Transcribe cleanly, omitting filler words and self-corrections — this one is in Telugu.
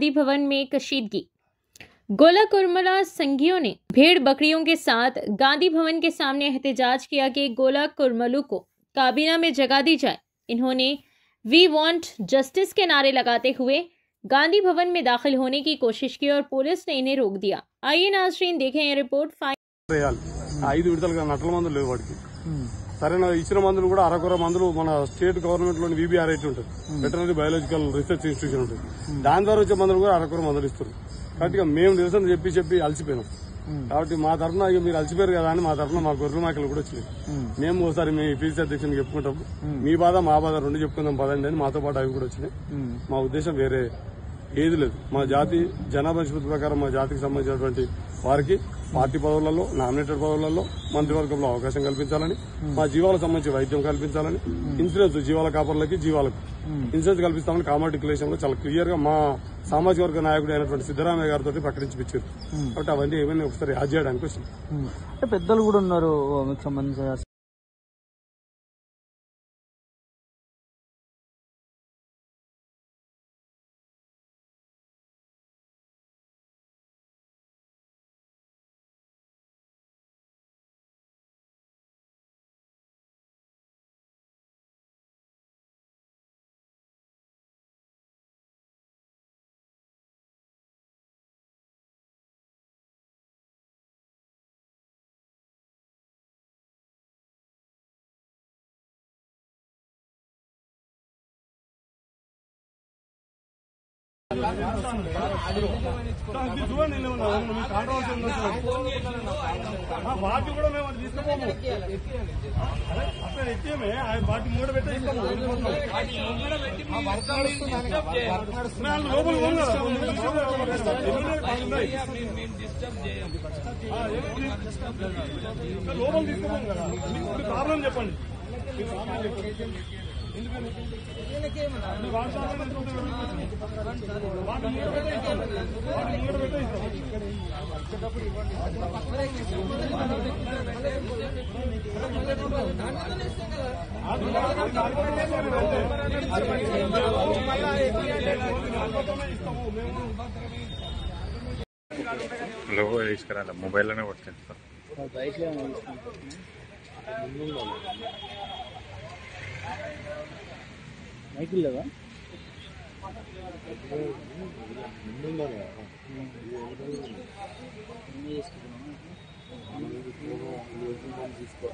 गांधी भवन में कशीदगी। गोला कुर्मला संघियों ने भेड़ बकरियों के साथ गांधी भवन के सामने एहतजाज किया कि गोला कुर्मलू को काबीना में जगह दी जाए। इन्होंने वी वांट जस्टिस के नारे लगाते हुए गांधी भवन में दाखिल होने की कोशिश की और पुलिस ने इन्हें रोक दिया। आइए नाज़रीन देखें ये रिपोर्ट। 5 విడతలుగా నట్ల మందులు లేవు వాడికి. సరైన ఇచ్చిన మందులు కూడా అరకొర మందులు మన స్టేట్ గవర్నమెంట్ లోని VBRIT ఉంటుంది, వెటర్నరీ బయాలజికల్ రీసెర్చ్ ఇన్స్టిట్యూషన్ ఉంటుంది. దాని ద్వారా వచ్చే మందులు కూడా అరకొర మందులు ఇస్తారు. కాబట్టి మేము నిరసన చెప్పి అలసిపోయినాం. కాబట్టి మా తరఫున మీరు అలసిపోయారు కదా అని మా తరఫున మా గొర్రెల మేకలు కూడా వచ్చినాయి. మేము ఒకసారి మీ పీసీ అధ్యక్షుని చెప్పుకుంటాం, మీ బాధ మా బాధ రెండు చెప్పుకుందాం పదండి అని మాతో పాటు అవి కూడా వచ్చినాయి. మా ఉద్దేశం వేరే ఏది లేదు. మా జాతి జనాభా నిష్పత్తి ప్రకారం మా జాతికి సంబంధించినటువంటి వారికి పార్టీ పదవులలో, నామినేటెడ్ పదవులలో, మంత్రివర్గంలో అవకాశం కల్పించాలని, మా జీవాలకు సంబంధించి వైద్యం కల్పించాలని, ఇన్సూరెన్స్ జీవాల కాపర్లకి జీవాలకు ఇన్సూరెన్స్ కల్పిస్తామని కామన్ డిక్లరేషన్ లో చాలా క్లియర్ గా మా సామాజిక వర్గ నాయకుడు అయినటువంటి సిద్దరామయ్య గారితో ప్రకటించిపించారు. కాబట్టి అవన్నీ ఏమైనా ఒకసారి యాడ్ చేయడానికి వచ్చింది. పెద్దలు కూడా ఉన్నారు మీకు సంబంధించిన వాటి కూడా మేము అది తీసుకుపోము. అసలు ఎక్కేమే వాటి మూడ పెట్టే లోపల పోను కదా, లోపల తీసుకోము కదా. ప్రాబ్లం చెప్పండి. లోగో తీసుకురాలి, మొబైల్లోనే కొట్టాను. మైకిల్ లేదా తీసుకో